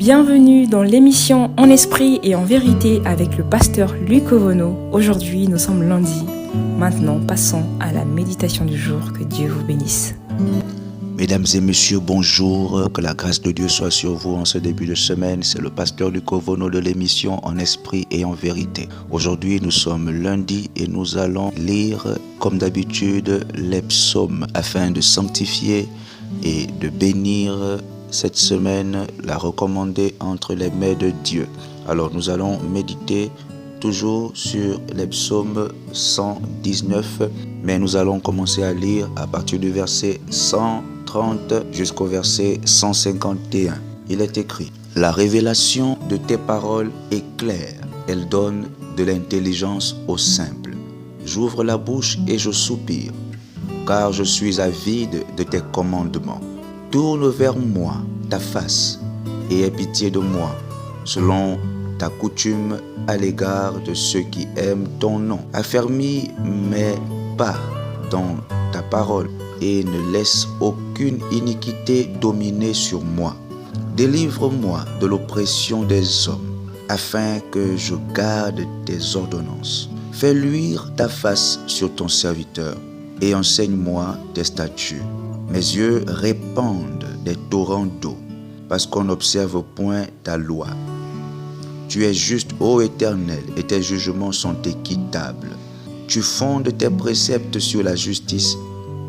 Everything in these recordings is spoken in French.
Bienvenue dans l'émission En esprit et en vérité avec le pasteur Luc Ovono. Aujourd'hui, nous sommes lundi. Maintenant, passons à la méditation du jour. Que Dieu vous bénisse. Mesdames et messieurs, bonjour. Que la grâce de Dieu soit sur vous en ce début de semaine. C'est le pasteur Luc Ovono de l'émission En esprit et en vérité. Aujourd'hui, nous sommes lundi et nous allons lire, comme d'habitude, les psaumes afin de sanctifier et de bénir cette semaine, la recommander entre les mains de Dieu. Alors, nous allons méditer toujours sur les psaumes 119, mais nous allons commencer à lire à partir du verset 130 jusqu'au verset 151. Il est écrit: La révélation de tes paroles est claire, elle donne de l'intelligence aux simples. J'ouvre la bouche et je soupire, car je suis avide de tes commandements. Tourne vers moi ta face et aie pitié de moi, selon ta coutume à l'égard de ceux qui aiment ton nom. Affermis mes pas dans ta parole et ne laisse aucune iniquité dominer sur moi. Délivre-moi de l'oppression des hommes, afin que je garde tes ordonnances. Fais luire ta face sur ton serviteur et enseigne-moi tes statuts. Mes yeux répandent des torrents d'eau, parce qu'on n'observe point ta loi. Tu es juste, ô Éternel, et tes jugements sont équitables. Tu fondes tes préceptes sur la justice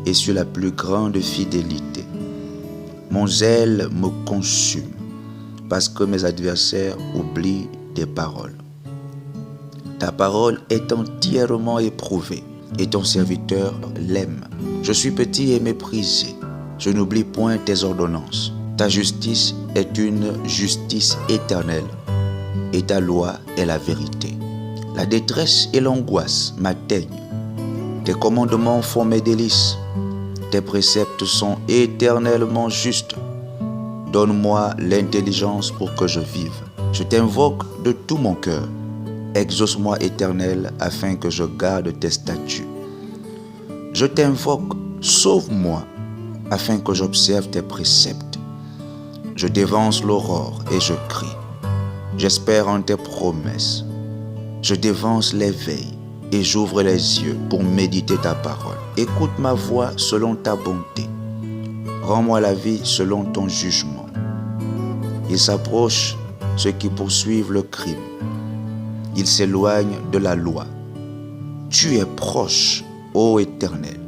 et sur la plus grande fidélité. Mon zèle me consume, parce que mes adversaires oublient tes paroles. Ta parole est entièrement éprouvée, et ton serviteur l'aime. Je suis petit et méprisé. Je n'oublie point tes ordonnances. Ta justice est une justice éternelle, et ta loi est la vérité. La détresse et l'angoisse m'atteignent. Tes commandements font mes délices. Tes préceptes sont éternellement justes. Donne-moi l'intelligence pour que je vive. Je t'invoque de tout mon cœur. Exauce-moi, Éternel, afin que je garde tes statuts. Je t'invoque, sauve-moi, afin que j'observe tes préceptes. Je dévance l'aurore et je crie. J'espère en tes promesses. Je dévance les veilles et j'ouvre les yeux pour méditer ta parole. Écoute ma voix selon ta bonté. Rends-moi la vie selon ton jugement. Ils s'approchent ceux qui poursuivent le crime. Ils s'éloignent de la loi. Tu es proche, ô Éternel,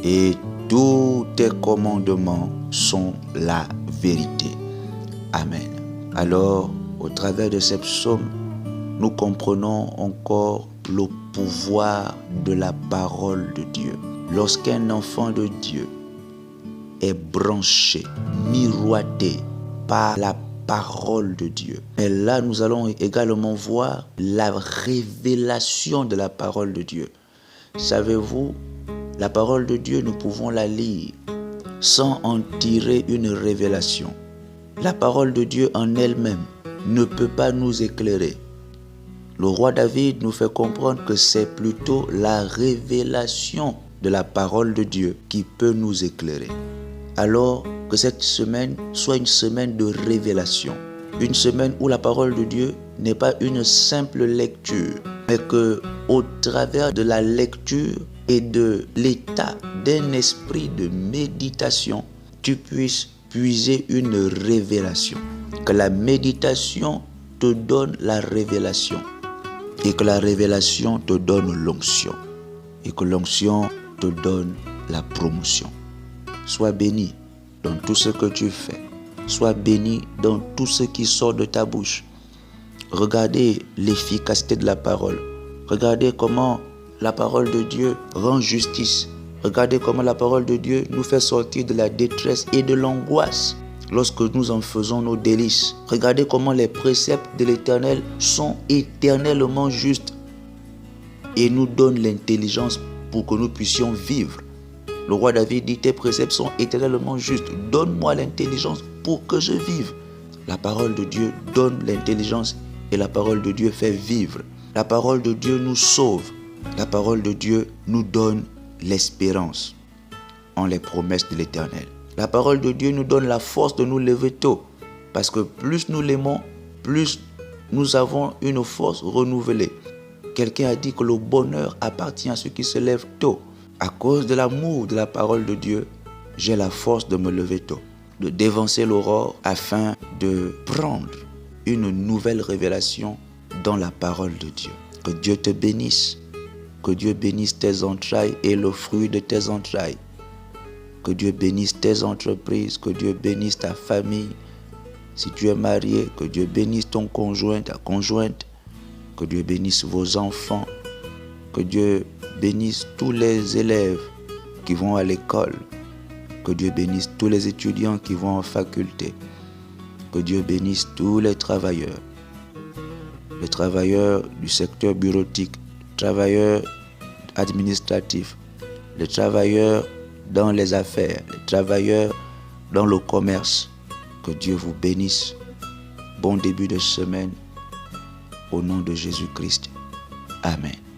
et tous tes commandements sont la vérité. Amen. Alors, au travers de ces psaumes, nous comprenons encore le pouvoir de la parole de Dieu. Lorsqu'un enfant de Dieu est branché, miroité par la parole de Dieu. Et là, nous allons également voir la révélation de la parole de Dieu. Savez-vous, la parole de Dieu, nous pouvons la lire sans en tirer une révélation. La parole de Dieu en elle-même ne peut pas nous éclairer. Le roi David nous fait comprendre que c'est plutôt la révélation de la parole de Dieu qui peut nous éclairer. Alors que cette semaine soit une semaine de révélation, une semaine où la parole de Dieu n'est pas une simple lecture, mais que au travers de la lecture et de l'état d'un esprit de méditation, tu puisses puiser une révélation. Que la méditation te donne la révélation et que la révélation te donne l'onction et que l'onction te donne la promotion. Sois béni dans tout ce que tu fais. Sois béni dans tout ce qui sort de ta bouche. Regardez l'efficacité de la parole. Regardez comment la parole de Dieu rend justice. Regardez comment la parole de Dieu nous fait sortir de la détresse et de l'angoisse lorsque nous en faisons nos délices. Regardez comment les préceptes de l'Éternel sont éternellement justes et nous donnent l'intelligence pour que nous puissions vivre. Le roi David dit: tes préceptes sont éternellement justes. Donne-moi l'intelligence pour que je vive. La parole de Dieu donne l'intelligence et la parole de Dieu fait vivre. La parole de Dieu nous sauve. La parole de Dieu nous donne l'espérance en les promesses de l'Éternel. La parole de Dieu nous donne la force de nous lever tôt. Parce que plus nous l'aimons, plus nous avons une force renouvelée. Quelqu'un a dit que le bonheur appartient à ceux qui se lèvent tôt. À cause de l'amour de la parole de Dieu, j'ai la force de me lever tôt, de dévancer l'aurore afin de prendre une nouvelle révélation dans la parole de Dieu. Que Dieu te bénisse, que Dieu bénisse tes entrailles et le fruit de tes entrailles. Que Dieu bénisse tes entreprises, que Dieu bénisse ta famille. Si tu es marié, que Dieu bénisse ton conjoint, ta conjointe. Que Dieu bénisse vos enfants. Que Dieu bénisse tous les élèves qui vont à l'école. Que Dieu bénisse tous les étudiants qui vont en faculté. Que Dieu bénisse tous les travailleurs du secteur bureautique, travailleurs administratifs, les travailleurs dans les affaires, les travailleurs dans le commerce. Que Dieu vous bénisse. Bon début de semaine. Au nom de Jésus-Christ. Amen.